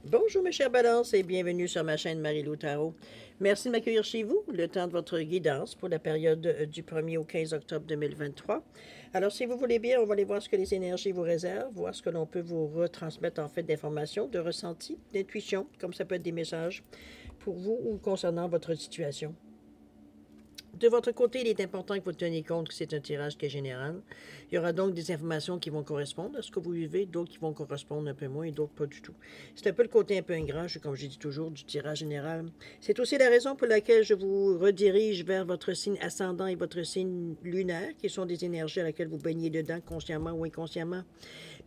Bonjour mes chers balances et bienvenue sur ma chaîne Marie-Lou Tarot. Merci de m'accueillir chez vous, le temps de votre guidance pour la période du 1er au 15 octobre 2023. Alors si vous voulez bien, on va aller voir ce que les énergies vous réservent, voir ce que l'on peut vous retransmettre en fait d'informations, de ressentis, d'intuition, comme ça peut être des messages pour vous ou concernant votre situation. De votre côté, il est important que vous teniez compte que c'est un tirage qui est général. Il y aura donc des informations qui vont correspondre à ce que vous vivez, d'autres qui vont correspondre un peu moins et d'autres pas du tout. C'est un peu le côté un peu ingrat, comme je dis toujours, du tirage général. C'est aussi la raison pour laquelle je vous redirige vers votre signe ascendant et votre signe lunaire, qui sont des énergies à laquelle vous baignez dedans, consciemment ou inconsciemment.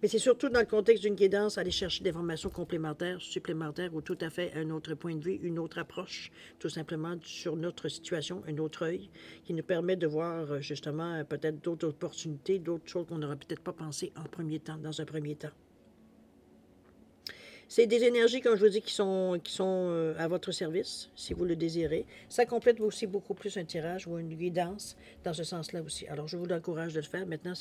Mais c'est surtout dans le contexte d'une guidance, aller chercher des informations complémentaires, supplémentaires ou tout à fait un autre point de vue, une autre approche, tout simplement sur notre situation, un autre œil, qui nous permet de voir justement peut-être d'autres opportunités, d'autres choses qu'on n'aurait peut-être pas pensé en premier temps, dans un premier temps. C'est des énergies, comme je vous dis, qui sont à votre service, si vous le désirez. Ça complète aussi beaucoup plus un tirage ou une guidance dans ce sens-là aussi. Alors, je vous encourage de le faire. Maintenant,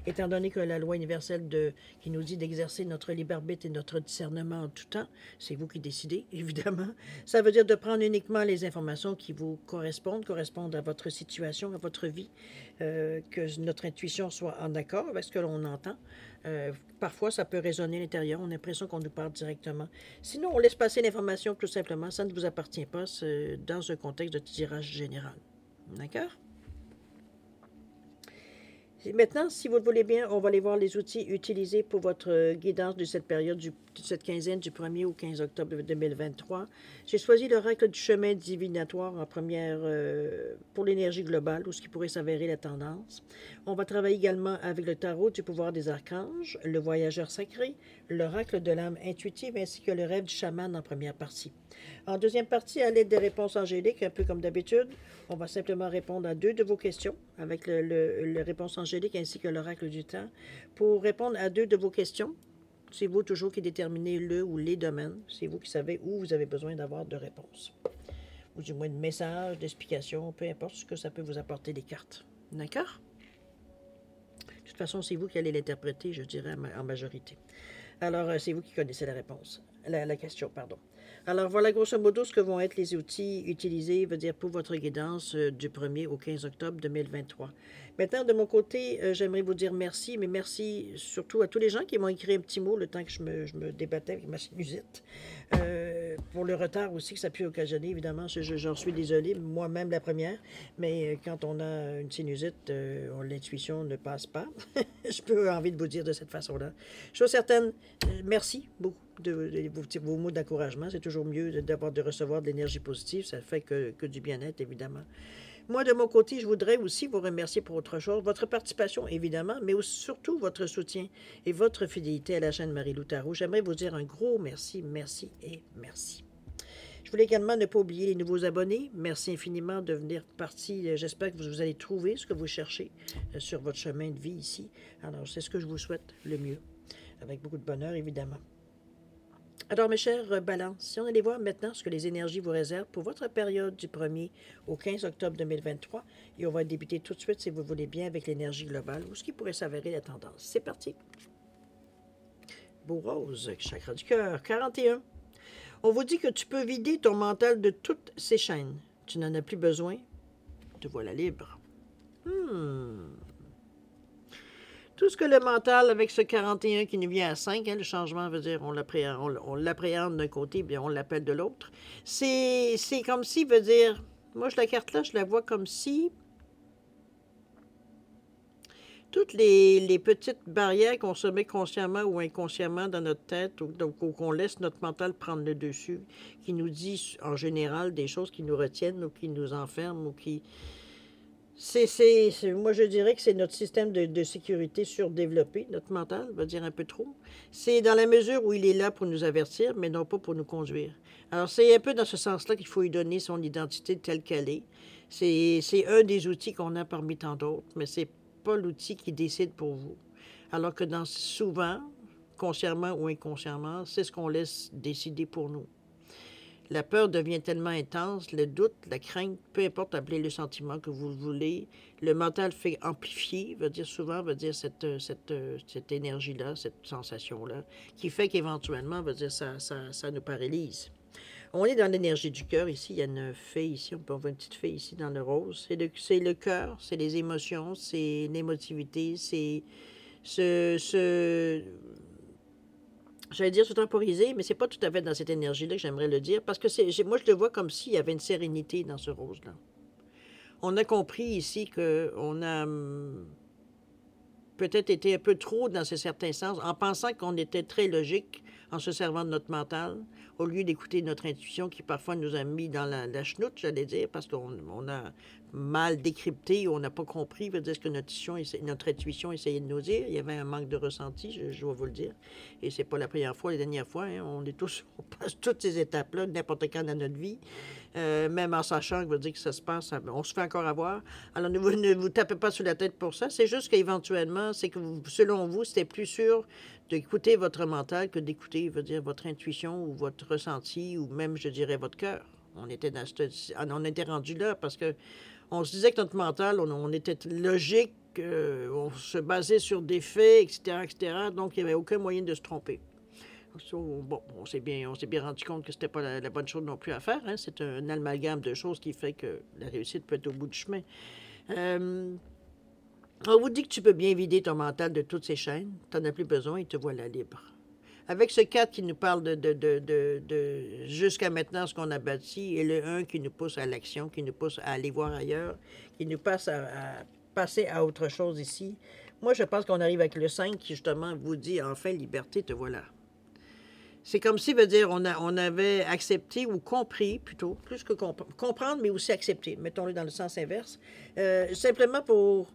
étant donné que la loi universelle qui nous dit d'exercer notre libre arbitre et notre discernement en tout temps, c'est vous qui décidez, évidemment. Ça veut dire de prendre uniquement les informations qui vous correspondent à votre situation, à votre vie, que notre intuition soit en accord avec ce que l'on entend. Parfois, ça peut résonner à l'intérieur. On a l'impression qu'on nous parle directement. Sinon, on laisse passer l'information tout simplement. Ça ne vous appartient pas dans un contexte de tirage général. D'accord? Maintenant, si vous le voulez bien, on va aller voir les outils utilisés pour votre guidance de cette période, de cette quinzaine du 1er au 15 octobre 2023. J'ai choisi l'oracle du chemin divinatoire en première pour l'énergie globale, ou ce qui pourrait s'avérer la tendance. On va travailler également avec le tarot du pouvoir des archanges, le voyageur sacré, l'oracle de l'âme intuitive, ainsi que le rêve du chaman en première partie. En deuxième partie, à l'aide des réponses angéliques, un peu comme d'habitude, on va simplement répondre à 2 de vos questions avec le réponse angélique ainsi que l'oracle du temps. Pour répondre à 2 de vos questions, c'est vous toujours qui déterminez le ou les domaines. C'est vous qui savez où vous avez besoin d'avoir de réponses. Ou du moins de messages, d'explications, peu importe ce que ça peut vous apporter des cartes. D'accord? De toute façon, c'est vous qui allez l'interpréter, je dirais, en majorité. Alors, c'est vous qui connaissez la réponse. La question, pardon. Alors, voilà grosso modo ce que vont être les outils utilisés, veut dire pour votre guidance du 1er au 15 octobre 2023. Maintenant, de mon côté, j'aimerais vous dire merci, mais merci surtout à tous les gens qui m'ont écrit un petit mot le temps que je me débattais avec ma sinusite. Pour le retard aussi que ça a pu occasionner, évidemment, j'en suis désolée, moi-même la première, mais quand on a une sinusite, l'intuition ne passe pas. Je peux envie de vous dire de cette façon-là. Chose certaine, merci beaucoup de vos mots d'encouragement. C'est toujours mieux de recevoir de l'énergie positive. Ça fait que du bien-être, évidemment. Moi, de mon côté, je voudrais aussi vous remercier pour autre chose. Votre participation, évidemment, mais surtout votre soutien et votre fidélité à la chaîne Marie-Lou Tarot. J'aimerais vous dire un gros merci, merci et merci. Je voulais également ne pas oublier les nouveaux abonnés. Merci infiniment de venir partie. J'espère que vous allez trouver ce que vous cherchez sur votre chemin de vie ici. Alors, c'est ce que je vous souhaite le mieux. Avec beaucoup de bonheur, évidemment. Alors, mes chers balances, si on allait voir maintenant ce que les énergies vous réservent pour votre période du 1er au 15 octobre 2023, et on va débuter tout de suite, si vous voulez bien, avec l'énergie globale, ou ce qui pourrait s'avérer la tendance. C'est parti. Beau rose, chakra du cœur, 41. On vous dit que tu peux vider ton mental de toutes ses chaînes. Tu n'en as plus besoin. Te voilà libre. Tout ce que le mental, avec ce 41 qui nous vient à 5, le changement veut dire on l'appréhende d'un côté, bien on l'appelle de l'autre. C'est comme si, veut dire, moi la carte là, je la vois comme si toutes les petites barrières qu'on se met consciemment ou inconsciemment dans notre tête, ou qu'on laisse notre mental prendre le dessus, qui nous dit en général des choses qui nous retiennent ou qui nous enferment ou qui... moi, je dirais que c'est notre système de sécurité surdéveloppé, notre mental, va dire un peu trop. C'est dans la mesure où il est là pour nous avertir, mais non pas pour nous conduire. Alors, c'est un peu dans ce sens-là qu'il faut lui donner son identité telle qu'elle est. C'est un des outils qu'on a parmi tant d'autres, mais c'est pas l'outil qui décide pour vous. Alors que souvent, consciemment ou inconsciemment, c'est ce qu'on laisse décider pour nous. La peur devient tellement intense, le doute, la crainte, peu importe, appelez le sentiment que vous voulez. Le mental fait amplifier, veut dire souvent, veut dire cette énergie-là, cette sensation-là, qui fait qu'éventuellement, veut dire ça nous paralyse. On est dans l'énergie du cœur ici. Il y a une fée ici. On peut voir une petite fée ici dans le rose. C'est le cœur, c'est les émotions, c'est l'émotivité, c'est ce j'allais dire tout temporisé, mais c'est pas tout à fait dans cette énergie-là que j'aimerais le dire, parce que moi, je le vois comme s'il y avait une sérénité dans ce rose-là. On a compris ici qu'on a peut-être été un peu trop dans ce certain sens, en pensant qu'on était très logique, en se servant de notre mental, au lieu d'écouter notre intuition qui parfois nous a mis dans la chenoute, j'allais dire, parce qu'on a mal décrypté, on n'a pas compris, veut dire ce que notre intuition essayait de nous dire. Il y avait un manque de ressenti, je dois vous le dire. Et c'est pas la première fois, la dernière fois, hein, on passe toutes ces étapes-là, n'importe quand dans notre vie, même en sachant que veut dire que ça se passe, on se fait encore avoir. Alors ne vous tapez pas sur la tête pour ça, c'est juste qu'éventuellement, c'est que selon vous, c'était plus sûr d'écouter votre mental que d'écouter, veut dire, votre intuition ou votre ressenti ou même, je dirais, votre cœur. On était rendu là parce que on se disait que notre mental, on était logique, on se basait sur des faits, etc., etc. Donc, il n'y avait aucun moyen de se tromper. Bon, on s'est bien rendu compte que c'était pas la bonne chose non plus à faire. Hein. C'est un amalgame de choses qui fait que la réussite peut être au bout du chemin. On vous dit que tu peux bien vider ton mental de toutes ces chaînes. Tu n'en as plus besoin et te voilà libre. Avec ce 4 qui nous parle de jusqu'à maintenant ce qu'on a bâti et le 1 qui nous pousse à l'action, qui nous pousse à aller voir ailleurs, qui nous passe à passer à autre chose ici. Moi, je pense qu'on arrive avec le 5 qui, justement, vous dit enfin, liberté, te voilà. C'est comme si, veut dire, on avait accepté ou compris, plutôt, plus que comprendre, mais aussi accepter. Mettons-le dans le sens inverse. Simplement pour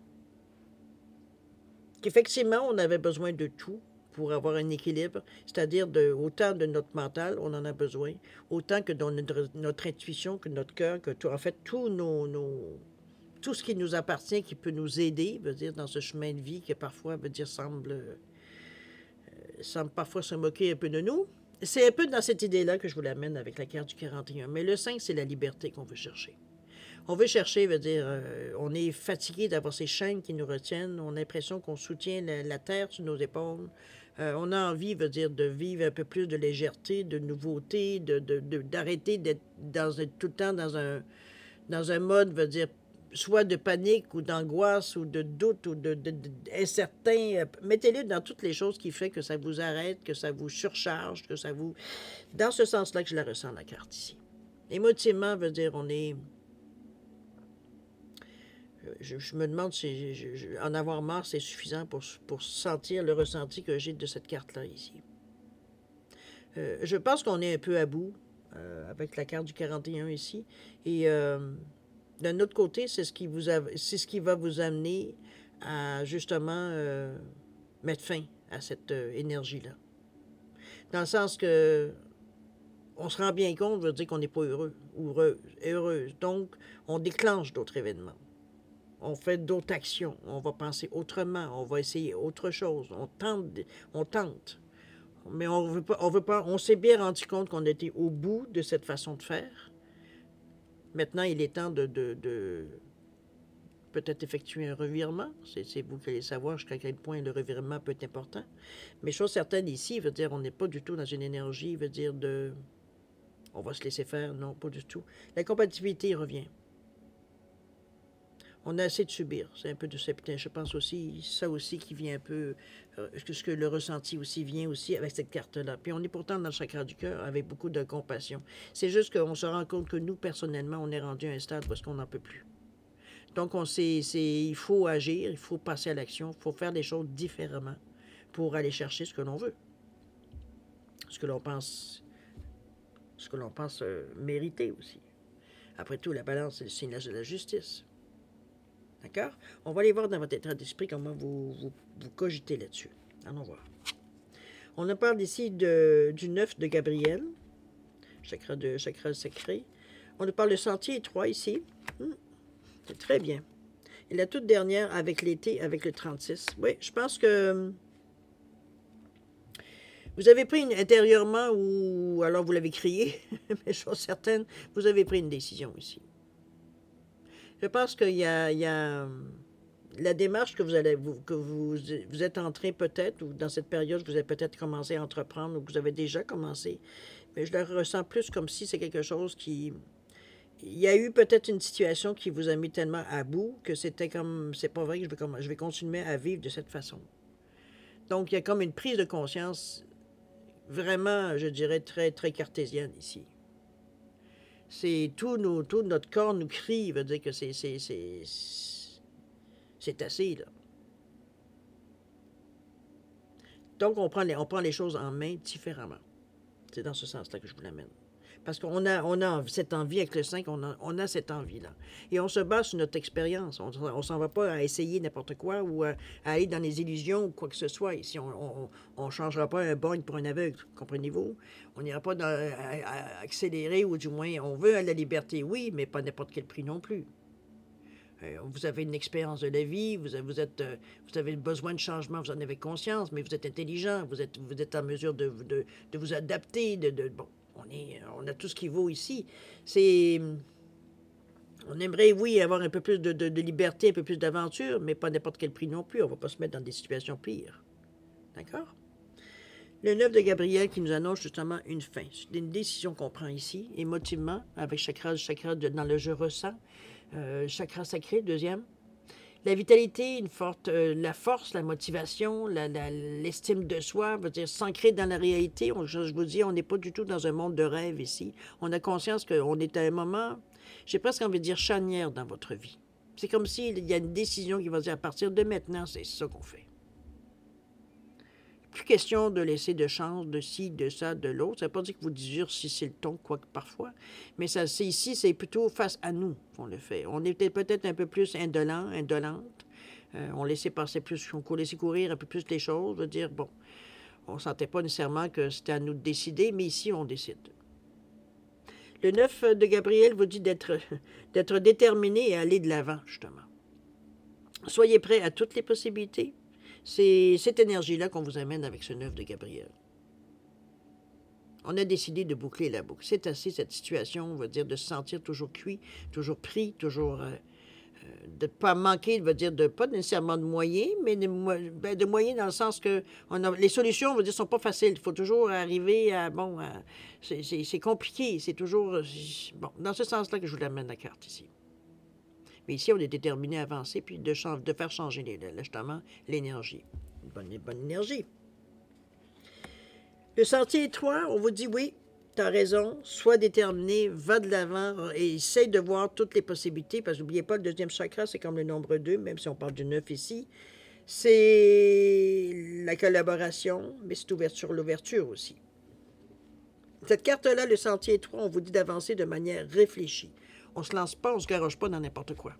qu'effectivement, on avait besoin de tout pour avoir un équilibre, c'est-à-dire autant de notre mental, on en a besoin, autant que dans notre intuition, que notre cœur, que tout, en fait, tout ce qui nous appartient, qui peut nous aider, veut dire, dans ce chemin de vie qui parfois, veut dire, semble parfois se moquer un peu de nous. C'est un peu dans cette idée-là que je vous l'amène avec la carte du 41. Mais le 5, c'est la liberté qu'on veut chercher. On veut chercher, veut dire, on est fatigué d'avoir ces chaînes qui nous retiennent. On a l'impression qu'on soutient la terre sur nos épaules. On a envie, veut dire, de vivre un peu plus de légèreté, de nouveauté, d'arrêter d'être tout le temps dans un mode, veut dire, soit de panique ou d'angoisse ou de doute ou d'incertain. Mettez-le dans toutes les choses qui font que ça vous arrête, que ça vous surcharge, que ça vous... Dans ce sens-là que je la ressens, la carte ici. Émotivement, veut dire, on est... Je me demande si en avoir marre, c'est suffisant pour sentir le ressenti que j'ai de cette carte-là ici. Je pense qu'on est un peu à bout avec la carte du 41 ici. Et d'un autre côté, c'est ce qui va vous amener à justement mettre fin à cette énergie-là. Dans le sens que on se rend bien compte, veut dire qu'on n'est pas heureux ou heureuse. Donc, on déclenche d'autres événements. On fait d'autres actions, on va penser autrement, on va essayer autre chose, on tente. Mais on veut pas, on s'est bien rendu compte qu'on était au bout de cette façon de faire. Maintenant, il est temps de peut-être effectuer un revirement. C'est vous qui allez savoir jusqu'à quel point le revirement peut être important. Mais chose certaine ici, veut dire, on n'est pas du tout dans une énergie, veut dire on va se laisser faire, non, pas du tout. La compatibilité revient. On a assez de subir. C'est un peu de septembre. Je pense aussi, ça aussi qui vient un peu, ce que le ressenti aussi vient aussi avec cette carte-là. Puis on est pourtant dans le chakra du cœur avec beaucoup de compassion. C'est juste qu'on se rend compte que nous, personnellement, on est rendu à un stade parce qu'on n'en peut plus. Donc, il faut agir, il faut passer à l'action, il faut faire des choses différemment pour aller chercher ce que l'on veut. Ce que l'on pense mériter aussi. Après tout, la balance, c'est le signe de la justice. D'accord? On va aller voir dans votre état d'esprit comment vous cogitez là-dessus. Allons voir. On en parle ici du 9 de Gabriel, chakra sacré. On nous parle de sentier étroit ici. C'est très bien. Et la toute dernière avec l'été, avec le 36. Oui, je pense que Vous avez pris intérieurement ou alors vous l'avez crié, mais chose certaine, vous avez pris une décision ici. Je pense qu'il y a la démarche que vous êtes en train peut-être, ou dans cette période, vous avez peut-être commencé à entreprendre, ou que vous avez déjà commencé, mais je le ressens plus comme si c'est quelque chose qui... Il y a eu peut-être une situation qui vous a mis tellement à bout que c'était comme, c'est pas vrai que je vais continuer à vivre de cette façon. Donc, il y a comme une prise de conscience vraiment, je dirais, très, très cartésienne ici. C'est tout notre corps nous crie, veut dire que c'est assez, là. Donc, on prend les choses en main différemment. C'est dans ce sens-là que je vous l'amène. Parce qu'on a cette envie avec le 5, on a cette envie-là. Et on se base sur notre expérience. On ne s'en va pas à essayer n'importe quoi ou à aller dans les illusions ou quoi que ce soit. Ici, on ne changera pas un borgne pour un aveugle, comprenez-vous? On n'ira pas à accélérer ou du moins, on veut la liberté, oui, mais pas n'importe quel prix non plus. Vous avez une expérience de la vie, vous avez besoin de changement, vous en avez conscience, mais vous êtes intelligent, vous êtes en mesure de vous adapter, bon, on a tout ce qu'il vaut ici. On aimerait, oui, avoir un peu plus de liberté, un peu plus d'aventure, mais pas n'importe quel prix non plus. On ne va pas se mettre dans des situations pires. D'accord? Le 9 de Gabriel qui nous annonce justement une fin. C'est une décision qu'on prend ici, émotivement, avec chakra dans le je ressens. Chakra sacré, deuxième. La vitalité, la force, la motivation, l'estime de soi, veut dire s'ancrer dans la réalité. Je vous dis, on n'est pas du tout dans un monde de rêve ici. On a conscience qu'on est à un moment, j'ai presque envie de dire charnière dans votre vie. C'est comme s'il y a une décision qui va dire à partir de maintenant, c'est ça qu'on fait. Plus question de laisser de chance, de ci, de ça, de l'autre. Ça ne veut pas dire que vous durcissez le ton, quoique parfois. Mais ici, c'est plutôt face à nous qu'on le fait. On était peut-être un peu plus indolente. On laissait passer plus, on laissait courir un peu plus les choses. De dire, bon, on ne sentait pas nécessairement que c'était à nous de décider, mais ici, on décide. Le 9 de Gabriel vous dit d'être déterminé et aller de l'avant, justement. Soyez prêts à toutes les possibilités. C'est cette énergie-là qu'on vous amène avec ce 9 de Gabriel. On a décidé de boucler la boucle. C'est assez, cette situation, on va dire, de se sentir toujours cuit, toujours pris, toujours... de ne pas manquer, veut dire, pas nécessairement de moyens, mais de moyens dans le sens que les solutions, on va dire, sont pas faciles. Il faut toujours arriver à... Bon, c'est compliqué. C'est toujours... Bon, dans ce sens-là que je vous l'amène la carte ici. Mais ici, on est déterminé à avancer puis de faire changer justement l'énergie. Une bonne énergie. Le sentier étroit, on vous dit oui, tu as raison, sois déterminé, va de l'avant et essaye de voir toutes les possibilités, parce que n'oubliez pas, le deuxième chakra, c'est comme le nombre 2, même si on parle du 9 ici. C'est la collaboration, mais c'est l'ouverture aussi. Cette carte-là, le sentier étroit, on vous dit d'avancer de manière réfléchie. On ne se lance pas, on ne se garoche pas dans n'importe quoi.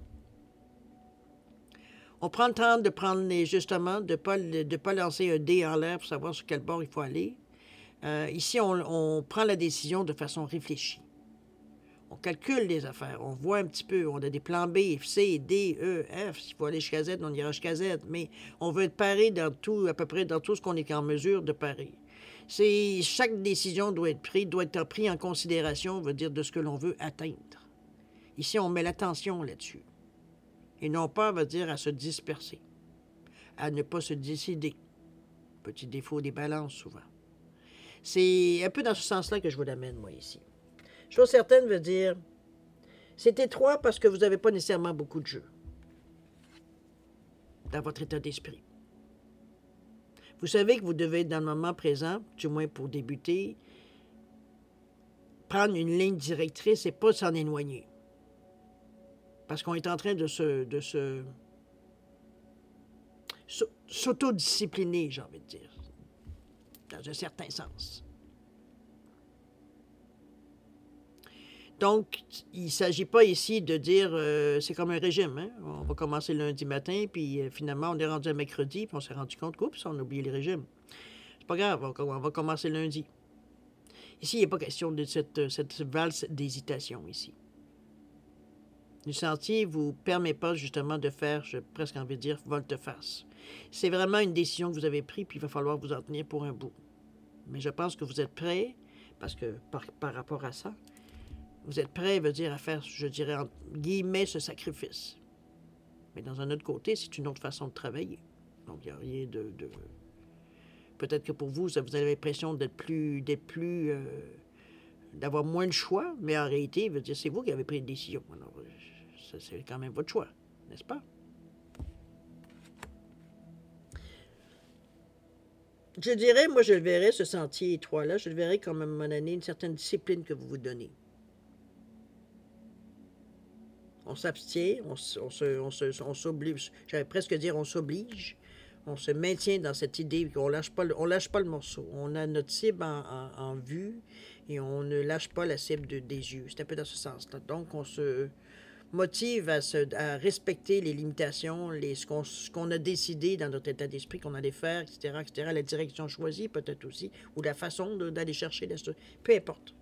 On prend le temps de prendre justement, de ne pas lancer un dé en l'air pour savoir sur quel bord il faut aller. Ici, on prend la décision de façon réfléchie. On calcule les affaires, on voit un petit peu, on a des plans B, C, D, E, F. S'il faut aller jusqu'à Z, on ira jusqu'à Z. Mais on veut être paré dans tout, à peu près dans tout ce qu'on est en mesure de parer. Chaque décision doit être prise en considération, veut dire de ce que l'on veut atteindre. Ici, on met l'attention là-dessus. Et non pas, veut dire, à se disperser, à ne pas se décider. Petit défaut des balances, souvent. C'est un peu dans ce sens-là que je vous l'amène, moi, ici. Chose certaine veut dire, c'est étroit parce que vous n'avez pas nécessairement beaucoup de jeu dans votre état d'esprit. Vous savez que vous devez, dans le moment présent, du moins pour débuter, prendre une ligne directrice et pas s'en éloigner. Parce qu'on est en train de s'autodiscipliner, j'ai envie de dire, dans un certain sens. Donc, il ne s'agit pas ici de dire c'est comme un régime. Hein? On va commencer lundi matin, puis finalement, on est rendu à mercredi, puis on s'est rendu compte qu'oups, on a oublié le régime. C'est pas grave, on va commencer lundi. Ici, il n'est pas question de cette valse d'hésitation ici. Le sentier ne vous permet pas justement de faire, j'ai presque envie de dire, volte-face. C'est vraiment une décision que vous avez prise, puis il va falloir vous en tenir pour un bout. Mais je pense que vous êtes prêts, parce que par rapport à ça, vous êtes prêts, veut dire, à faire, je dirais, entre guillemets, ce sacrifice. Mais dans un autre côté, c'est une autre façon de travailler. Donc, il n'y a rien de... Peut-être que pour vous, vous avez l'impression d'avoir moins de choix, mais en réalité, veut dire, c'est vous qui avez pris une décision. Alors, ça, c'est quand même votre choix, n'est-ce pas? Je dirais, moi, je le verrais, ce sentier étroit-là, je le verrais comme à un moment donné une certaine discipline que vous vous donnez. On s'abstient, on s'oblige, j'allais presque dire on s'oblige, on se maintient dans cette idée qu'on lâche pas, on lâche pas le morceau. On a notre cible en vue et on ne lâche pas la cible des yeux. C'est un peu dans ce sens-là. Donc, on se motive à respecter les limitations, ce qu'on a décidé dans notre état d'esprit qu'on allait faire, etc., etc., la direction choisie peut-être aussi, ou la façon d'aller chercher, peu importe.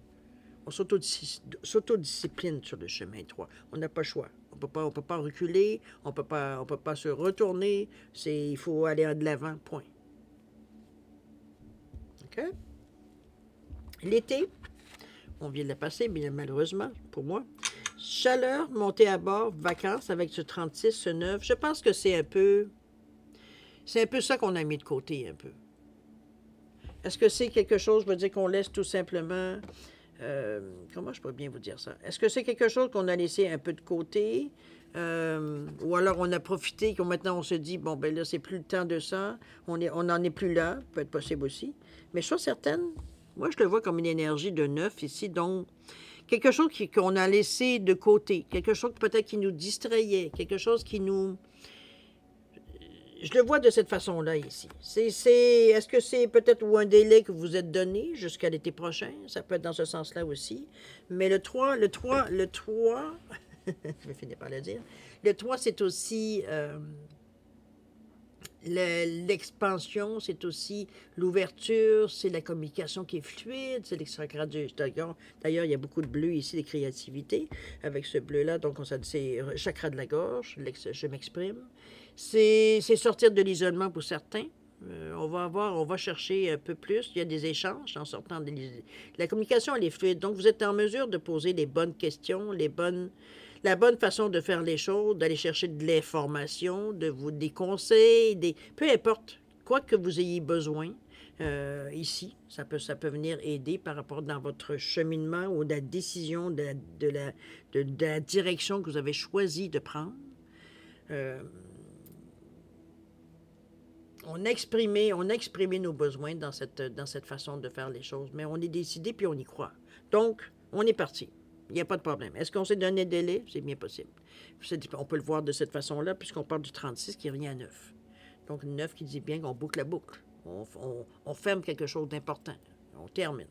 On s'autodiscipline sur le chemin étroit. On n'a pas le choix. On peut pas reculer, on peut pas se retourner. Il faut aller de l'avant, point. OK? L'été, on vient de la passer, bien malheureusement, pour moi. Chaleur, montée à bord, vacances avec ce 36, ce 9. Je pense que c'est un peu ça qu'on a mis de côté, un peu. Est-ce que c'est quelque chose, je veux dire, qu'on laisse tout simplement... comment je peux bien vous dire ça? Est-ce que c'est quelque chose qu'on a laissé un peu de côté? Ou alors on a profité, maintenant on se dit, bon, ben là, c'est plus le temps de ça, on n'en est plus là, peut être possible aussi. Mais je suis certaine, moi, je le vois comme une énergie de neuf ici, donc quelque chose qu'on a laissé de côté, quelque chose peut-être qui nous distrayait, quelque chose qui nous... Je le vois de cette façon-là ici. Est-ce que c'est peut-être un délai que vous êtes donné jusqu'à l'été prochain? Ça peut être dans ce sens-là aussi. Mais le 3, je vais finir par le dire. Le 3, c'est aussi l'expansion, c'est aussi l'ouverture, c'est la communication qui est fluide, c'est l'extracrat du... D'ailleurs, il y a beaucoup de bleu ici, de créativité, avec ce bleu-là. Donc, c'est chakra de la gorge, je m'exprime. C'est sortir de l'isolement pour certains. On va chercher un peu plus. Il y a des échanges en sortant de l'isolement. La communication, elle est fluide. Donc, vous êtes en mesure de poser les bonnes questions, la bonne façon de faire les choses, d'aller chercher de l'information, des conseils, peu importe, quoi que vous ayez besoin. Ici, ça peut venir aider par rapport dans votre cheminement ou de la décision, de la direction que vous avez choisi de prendre. On a exprimé nos besoins dans cette façon de faire les choses, mais on est décidé puis on y croit. Donc, on est parti. Il n'y a pas de problème. Est-ce qu'on s'est donné des délai? C'est bien possible. On peut le voir de cette façon-là, puisqu'on parle du 36 qui revient à 9. Donc, 9 qui dit bien qu'on boucle la boucle. On ferme quelque chose d'important. On termine.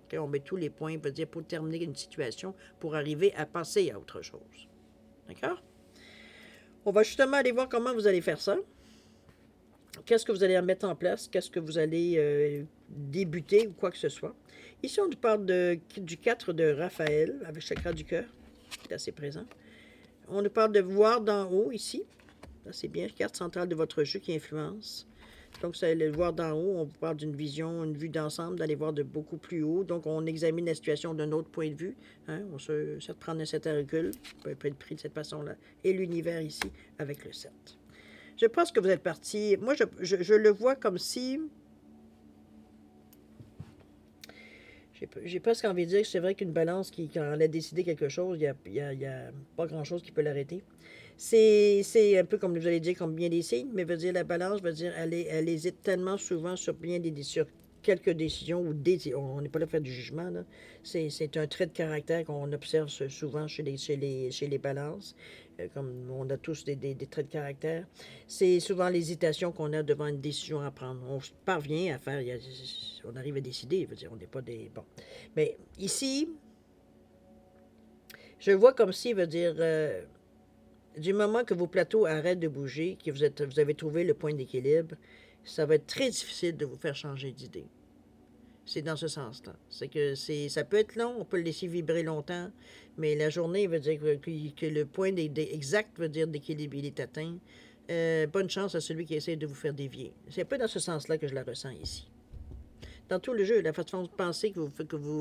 Okay? On met tous les points, veut dire, pour terminer une situation, pour arriver à passer à autre chose. D'accord? On va justement aller voir comment vous allez faire ça. Qu'est-ce que vous allez mettre en place? Qu'est-ce que vous allez débuter ou quoi que ce soit? Ici, on nous parle du 4 de Raphaël, avec chakra du cœur, qui est assez présent. On nous parle de voir d'en haut, ici. C'est bien, carte centrale de votre jeu qui influence. Donc, ça, le voir d'en haut, on vous parle d'une vision, une vue d'ensemble, d'aller voir de beaucoup plus haut. Donc, on examine la situation d'un autre point de vue. Hein? On se prend un certain recul, peut être pris de cette façon-là. Et l'univers ici, avec le 7. Je pense que vous êtes parti. Moi, je le vois comme si... J'ai presque envie de dire que c'est vrai qu'une balance, quand elle a décidé quelque chose, il y a pas grand-chose qui peut l'arrêter. C'est un peu comme vous allez dire, comme bien des signes, mais veut dire la balance, veut dire elle hésite tellement souvent sur sur quelques décisions, on n'est pas là pour faire du jugement, là. C'est un trait de caractère qu'on observe souvent chez les balances. Comme on a tous des traits de caractère, c'est souvent l'hésitation qu'on a devant une décision à prendre. On parvient à faire, on arrive à décider, veut dire, on n'est pas des... Bon. Mais ici, je vois comme si, veut dire, du moment que vos plateaux arrêtent de bouger, que vous avez trouvé le point d'équilibre, ça va être très difficile de vous faire changer d'idée. C'est dans ce sens-là. C'est que ça peut être long, on peut le laisser vibrer longtemps, mais la journée veut dire que le point exact veut dire d'équilibre, il est atteint. Bonne chance à celui qui essaie de vous faire dévier. C'est un peu dans ce sens-là que je la ressens ici. dans tout le jeu, la façon de penser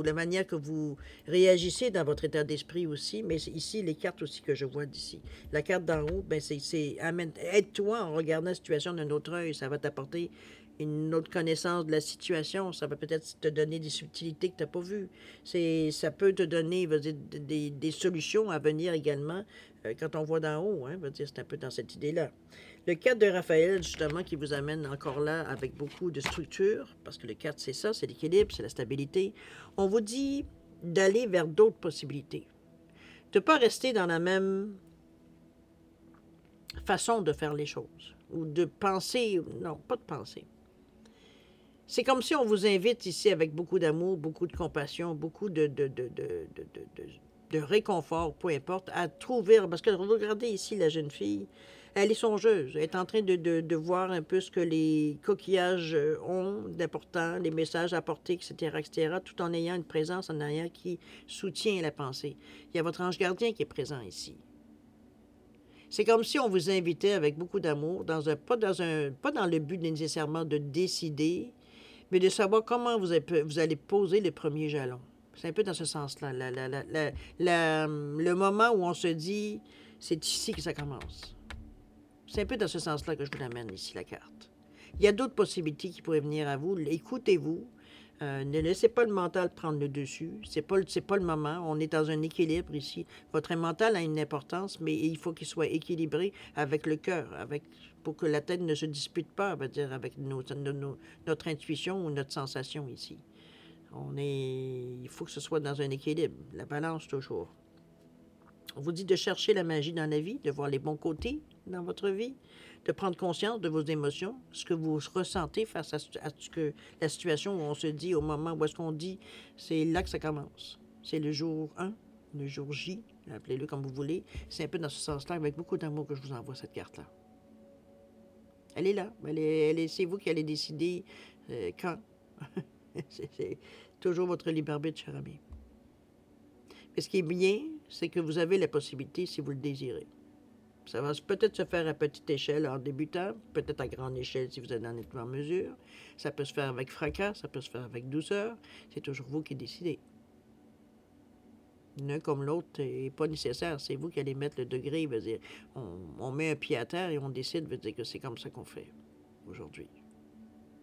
la manière que vous réagissez dans votre état d'esprit aussi, mais ici, les cartes aussi que je vois d'ici. La carte d'en haut, ben aide-toi en regardant la situation d'un autre œil, ça va t'apporter une autre connaissance de la situation, ça va peut-être te donner des subtilités que tu n'as pas vues. Ça peut te donner des solutions à venir également quand on voit d'en haut, hein, c'est un peu dans cette idée-là. Le 4 de Raphaël, justement, qui vous amène encore là avec beaucoup de structure, parce que le 4, c'est ça, c'est l'équilibre, c'est la stabilité. On vous dit d'aller vers d'autres possibilités. De ne pas rester dans la même façon de faire les choses, ou de penser, non, pas de penser. C'est comme si on vous invite ici avec beaucoup d'amour, beaucoup de compassion, beaucoup de réconfort, peu importe, à trouver, parce que regardez ici la jeune fille, elle est songeuse, elle est en train de voir un peu ce que les coquillages ont d'important, les messages apportés, etc., tout en ayant une présence en arrière qui soutient la pensée. Il y a votre ange gardien qui est présent ici. C'est comme si on vous invitait avec beaucoup d'amour, pas dans le but nécessairement de décider, mais de savoir comment vous allez poser le premier jalon. C'est un peu dans ce sens-là. Le moment où on se dit, c'est ici que ça commence. C'est un peu dans ce sens-là que je vous l'amène ici, la carte. Il y a d'autres possibilités qui pourraient venir à vous. Écoutez-vous. Ne laissez pas le mental prendre le dessus. C'est pas le moment. On est dans un équilibre ici. Votre mental a une importance, mais il faut qu'il soit équilibré avec le cœur, pour que la tête ne se dispute pas, avec notre intuition ou notre sensation ici. Il faut que ce soit dans un équilibre. La balance toujours. On vous dit de chercher la magie dans la vie, de voir les bons côtés dans votre vie, de prendre conscience de vos émotions, ce que vous ressentez face à la situation où on se dit, au moment où est-ce qu'on dit, c'est là que ça commence. C'est le jour 1, le jour J, appelez-le comme vous voulez. C'est un peu dans ce sens-là, avec beaucoup d'amour que je vous envoie cette carte-là. Elle est là. C'est vous qui allez décider quand. C'est toujours votre libre arbitre, cher ami. Mais ce qui est bien, c'est que vous avez la possibilité si vous le désirez. Ça va peut-être se faire à petite échelle en débutant, peut-être à grande échelle si vous êtes en mesure. Ça peut se faire avec fracas, ça peut se faire avec douceur. C'est toujours vous qui décidez. L'un comme l'autre n'est pas nécessaire. C'est vous qui allez mettre le degré. Veut dire, on met un pied à terre et on décide, veut dire que c'est comme ça qu'on fait aujourd'hui.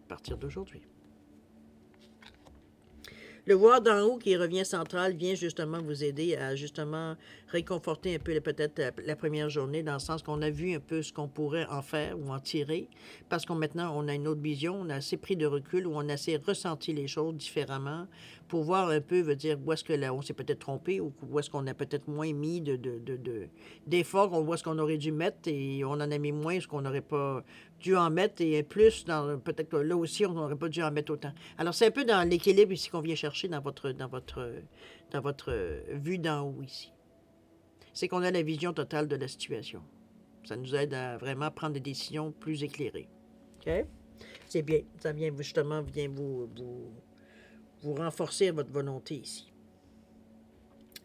À partir d'aujourd'hui. Le voir d'en haut qui revient central vient justement vous aider à justement réconforter un peu peut-être la première journée, dans le sens qu'on a vu un peu ce qu'on pourrait en faire ou en tirer, parce qu'on maintenant on a une autre vision, on a assez pris de recul, ou on a assez ressenti les choses différemment pour voir un peu, veut dire, où est-ce que là, on s'est peut-être trompé, ou où est-ce qu'on a peut-être moins mis d'efforts, où est-ce qu'on aurait dû mettre, et on en a mis moins, ce qu'on n'aurait pas dû en mettre, et plus, peut-être que là aussi, on n'aurait pas dû en mettre autant. Alors, c'est un peu dans l'équilibre ici qu'on vient chercher dans votre vue d'en haut ici. C'est qu'on a la vision totale de la situation. Ça nous aide à vraiment prendre des décisions plus éclairées. OK? C'est bien. Ça vient justement vous renforcer votre volonté ici.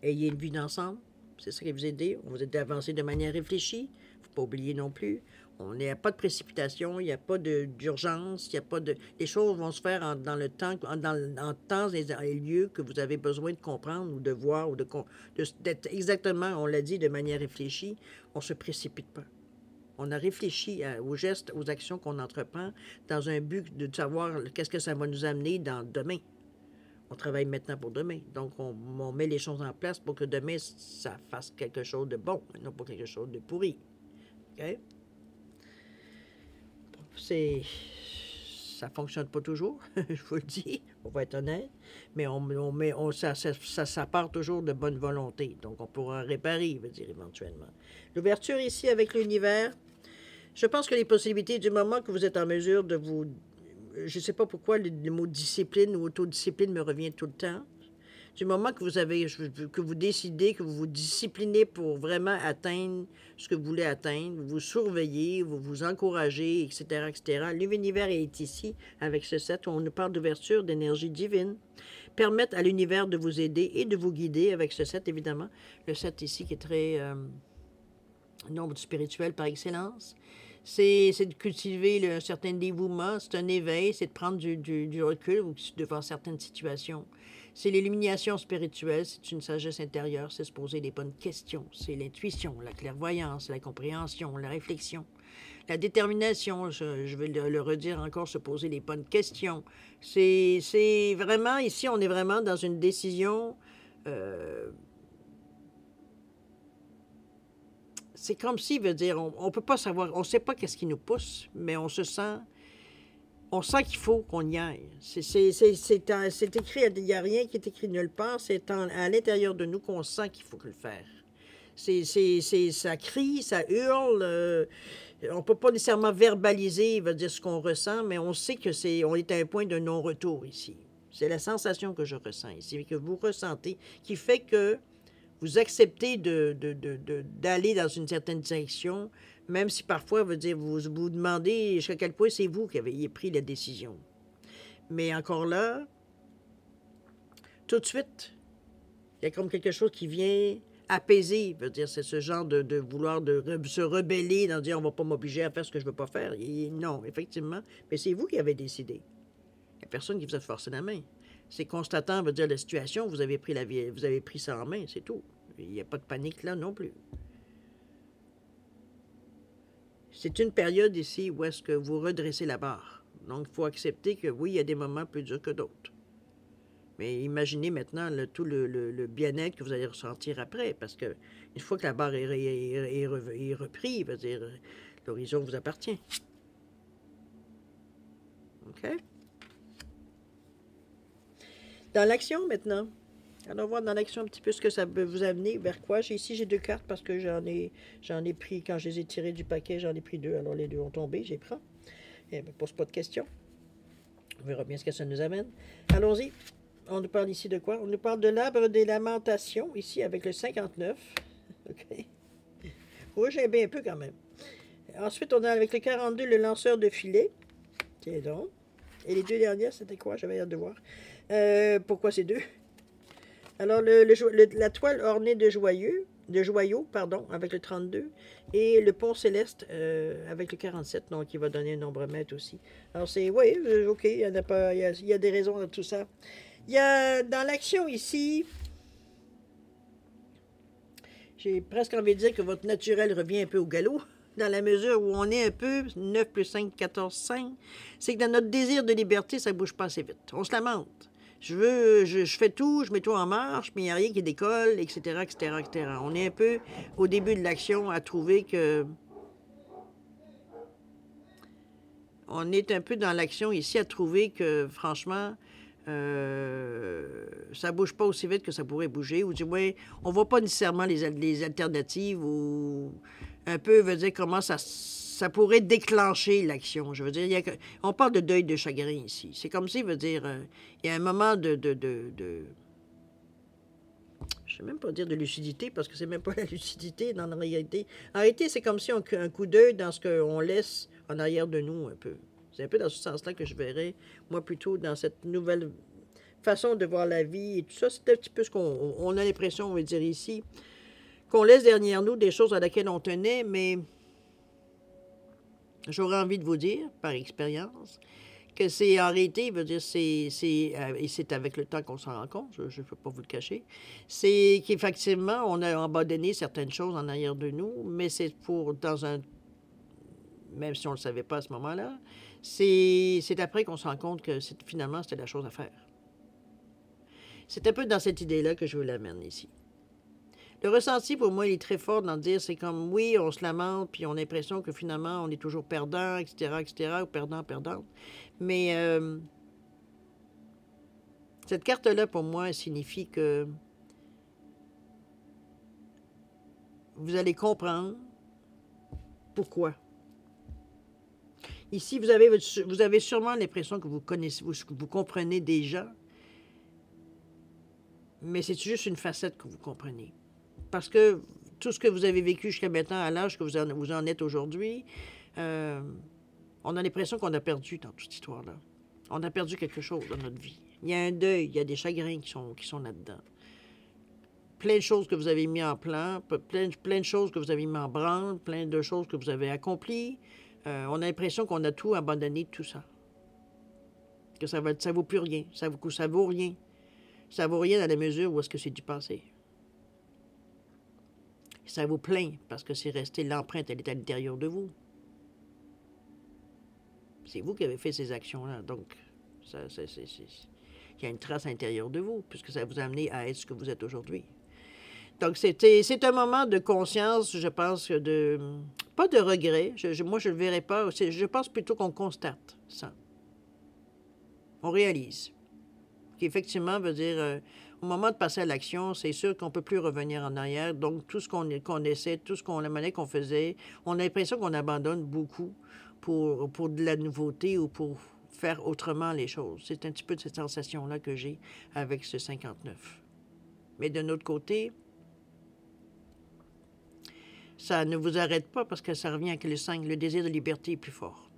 Ayez une vue d'ensemble. C'est ça qui vous aide. On vous aide à avancer de manière réfléchie. Il ne faut pas oublier non plus. Il n'y a pas de précipitation, il n'y a pas d'urgence, il n'y a pas de... Les choses vont se faire dans le temps, en temps et lieu que vous avez besoin de comprendre ou de voir ou d'être exactement, on l'a dit, de manière réfléchie. On ne se précipite pas. On a réfléchi aux gestes, aux actions qu'on entreprend dans un but de savoir qu'est-ce que ça va nous amener dans demain. On travaille maintenant pour demain. Donc, on met les choses en place pour que demain, ça fasse quelque chose de bon, non pas quelque chose de pourri. OK? Ça fonctionne pas toujours, je vous le dis, on va être honnête, mais ça part toujours de bonne volonté, donc on pourra réparer, veut dire, éventuellement. L'ouverture ici avec l'univers, je pense que les possibilités, du moment que vous êtes en mesure de vous... Je ne sais pas pourquoi le mot discipline ou autodiscipline me revient tout le temps. Du moment que vous décidez, que vous vous disciplinez pour vraiment atteindre ce que vous voulez atteindre, vous surveillez, vous vous encouragez, etc., etc. L'univers est ici, avec ce set, où on nous parle d'ouverture, d'énergie divine, permettre à l'univers de vous aider et de vous guider avec ce set, évidemment. Le set ici qui est très nombre spirituel par excellence. C'est de cultiver un certain dévouement, c'est un éveil, c'est de prendre du recul devant certaines situations. C'est l'illumination spirituelle, c'est une sagesse intérieure, c'est se poser les bonnes questions. C'est l'intuition, la clairvoyance, la compréhension, la réflexion, la détermination, je vais le redire encore, se poser les bonnes questions. C'est vraiment, ici, on est vraiment dans une décision... c'est comme si, veut dire, on ne peut pas savoir, on ne sait pas qu'est-ce qui nous pousse, mais on se sent... On sent qu'il faut qu'on y aille. C'est écrit, il n'y a rien qui est écrit nulle part. C'est à l'intérieur de nous qu'on sent qu'il faut le faire. Ça crie, ça hurle. On ne peut pas nécessairement verbaliser, veut dire, ce qu'on ressent, mais on sait on est à un point de non-retour ici. C'est la sensation que je ressens ici, que vous ressentez, qui fait que vous acceptez d'aller dans une certaine direction, même si parfois, veut dire, vous vous demandez jusqu'à quel point c'est vous qui avez pris la décision. Mais encore là, tout de suite, il y a comme quelque chose qui vient apaiser, veut dire, c'est ce genre de vouloir se rebeller, d'en dire on ne va pas m'obliger à faire ce que je ne veux pas faire. Non, effectivement, mais c'est vous qui avez décidé. Il n'y a personne qui vous a forcé la main. C'est constatant, veut dire, la situation, vous avez pris ça en main, c'est tout. Il n'y a pas de panique là non plus. C'est une période ici où est-ce que vous redressez la barre. Donc, il faut accepter que oui, il y a des moments plus durs que d'autres. Mais imaginez maintenant tout le bien-être que vous allez ressentir après, parce que une fois que la barre est reprise, veut dire, l'horizon vous appartient. OK? Dans l'action maintenant. Allons voir dans l'action un petit peu ce que ça peut vous amener, vers quoi. Ici, j'ai 2 cartes parce que j'en ai pris, quand je les ai tirées du paquet, j'en ai pris 2. Alors, les 2 ont tombé, j'ai pris. Et ne pose pas de questions. On verra bien ce que ça nous amène. Allons-y. On nous parle ici de quoi? On nous parle de l'arbre des lamentations, ici, avec le 59. OK. Oui, j'ai bien un peu quand même. Ensuite, on a avec le 42, le lanceur de filet. Tiens donc. Et les 2 dernières, c'était quoi? J'avais hâte de voir. Pourquoi ces 2? Alors, la toile ornée de joyaux, avec le 32, et le pont céleste avec le 47, donc il va donner un nombre-mètre aussi. Alors, oui, OK, il y a des raisons à tout ça. Il y a, dans l'action ici, j'ai presque envie de dire que votre naturel revient un peu au galop, dans la mesure où on est un peu 9 plus 5, 14, 5. C'est que dans notre désir de liberté, ça ne bouge pas assez vite. On se lamente. Je fais tout, je mets tout en marche, mais il n'y a rien qui décolle, etc., etc., etc. On est un peu au début de l'action à trouver que... On est un peu dans l'action ici à trouver que, franchement, ça ne bouge pas aussi vite que ça pourrait bouger, ou du moins, on ne voit pas nécessairement les alternatives, ou un peu, veut dire, comment ça pourrait déclencher l'action. Je veux dire, on parle de deuil de chagrin ici. C'est comme si, veut dire, il y a un moment je ne sais même pas dire de lucidité, parce que c'est même pas la lucidité dans la réalité. En réalité, c'est comme si un coup d'œil dans ce qu'on laisse en arrière de nous un peu. C'est un peu dans ce sens-là que je verrais, moi, plutôt dans cette nouvelle façon de voir la vie et tout ça. C'est un petit peu ce qu'on a l'impression, on va dire ici, qu'on laisse derrière nous des choses à laquelle on tenait, mais... J'aurais envie de vous dire, par expérience, que c'est en réalité, veut dire, et c'est avec le temps qu'on s'en rend compte, je ne peux pas vous le cacher, c'est qu'effectivement, on a abandonné certaines choses en arrière de nous, mais c'est même si on ne le savait pas à ce moment-là, c'est après qu'on se rend compte que finalement, c'était la chose à faire. C'est un peu dans cette idée-là que je vous l'amène ici. Le ressenti, pour moi, il est très fort dans le dire, c'est comme, oui, on se lamente, puis on a l'impression que finalement, on est toujours perdant, etc., ou perdant. Mais cette carte-là, pour moi, signifie que vous allez comprendre pourquoi. Ici, vous avez sûrement l'impression que vous comprenez déjà, mais c'est juste une facette que vous comprenez. Parce que tout ce que vous avez vécu jusqu'à maintenant, à l'âge que vous en êtes aujourd'hui, on a l'impression qu'on a perdu dans toute cette histoire-là. On a perdu quelque chose dans notre vie. Il y a un deuil, il y a des chagrins qui sont là-dedans. Plein de choses que vous avez mis en plan, plein de choses que vous avez mis en branle, plein de choses que vous avez accomplies, On a l'impression qu'on a tout abandonné, tout ça. Que ça vaut plus rien. Ça vaut rien. Ça vaut rien dans la mesure où est-ce que c'est du passé. Ça vous plaint parce que c'est resté, l'empreinte, elle est à l'intérieur de vous. C'est vous qui avez fait ces actions-là. Donc, il y a une trace à l'intérieur de vous, puisque ça vous a amené à être ce que vous êtes aujourd'hui. Donc, c'est un moment de conscience, je pense, pas de regret. Moi, je ne le verrai pas. Je pense plutôt qu'on constate ça. On réalise. Qu'effectivement, veut dire, au moment de passer à l'action, c'est sûr qu'on ne peut plus revenir en arrière. Donc, tout ce qu'on essaie, la monnaie qu'on faisait, on a l'impression qu'on abandonne beaucoup pour de la nouveauté ou pour faire autrement les choses. C'est un petit peu de cette sensation-là que j'ai avec ce 59. Mais de notre côté, ça ne vous arrête pas parce que ça revient avec le 5. Le désir de liberté est plus fort.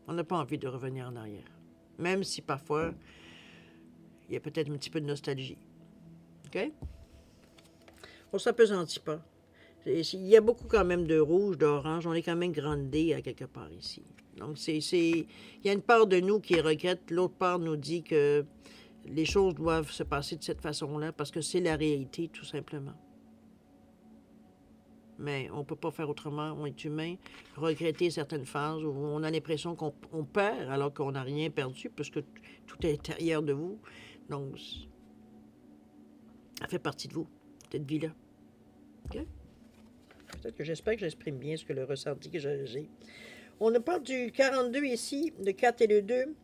On n'a pas envie de revenir en arrière. Même si parfois, il y a peut-être un petit peu de nostalgie. OK? On ne s'apesantit pas. Il y a beaucoup quand même de rouge, d'orange. On est quand même grandé à quelque part ici. Donc, il y a une part de nous qui regrette. L'autre part nous dit que les choses doivent se passer de cette façon-là parce que c'est la réalité, tout simplement. Mais on ne peut pas faire autrement. On est humain. Regretter certaines phases où on a l'impression qu'on perd alors qu'on n'a rien perdu puisque tout est à l'intérieur de vous. Donc, ça fait partie de vous, cette vie-là. OK? Peut-être que j'espère que j'exprime bien ce que le ressenti que j'ai. On a parle du 42 ici, le 4 et le 2.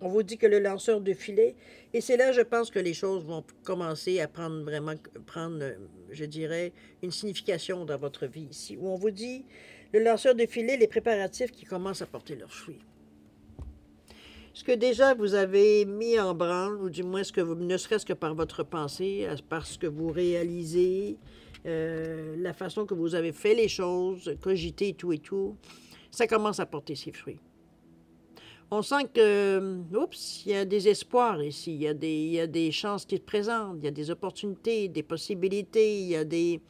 On vous dit que le lanceur de filet, et c'est là, je pense, que les choses vont commencer à prendre, je dirais, une signification dans votre vie ici, où on vous dit, le lanceur de filet, les préparatifs qui commencent à porter leurs fruits. Ce que déjà vous avez mis en branle, ou du moins ce que vous, ne serait-ce que par votre pensée, parce que vous réalisez, la façon que vous avez fait les choses, cogité et tout, ça commence à porter ses fruits. On sent que, oups, il y a des espoirs ici, il y a des chances qui se présentent, il y a des opportunités, des possibilités, il y a des...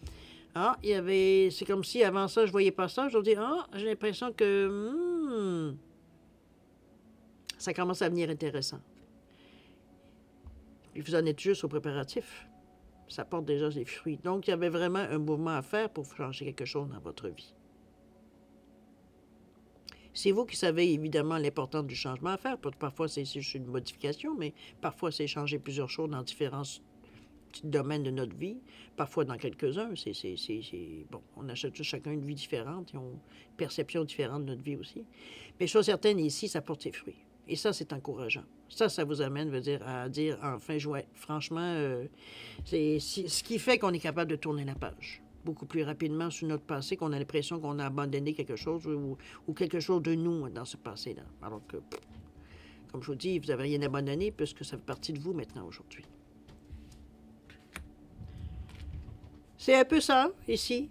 Ah, il y avait... C'est comme si avant ça, je voyais pas ça. Je dis, ah, j'ai l'impression que... ça commence à venir intéressant. Puis vous en êtes juste au préparatif. Ça porte déjà des fruits. Donc, il y avait vraiment un mouvement à faire pour changer quelque chose dans votre vie. C'est vous qui savez évidemment l'importance du changement à faire. Parfois, c'est juste une modification, mais parfois, c'est changer plusieurs choses dans différents domaines de notre vie. Parfois, dans quelques-uns, bon, on achète tous chacun une vie différente et une perception différente de notre vie aussi. Mais chose certaine, ici, ça porte ses fruits. Et ça, c'est encourageant. Ça vous amène, à dire, enfin, franchement, c'est ce qui fait qu'on est capable de tourner la page beaucoup plus rapidement sur notre passé, qu'on a l'impression qu'on a abandonné quelque chose ou quelque chose de nous dans ce passé-là. Alors que, comme je vous dis, vous n'avez rien abandonné puisque ça fait partie de vous maintenant aujourd'hui. C'est un peu ça, ici.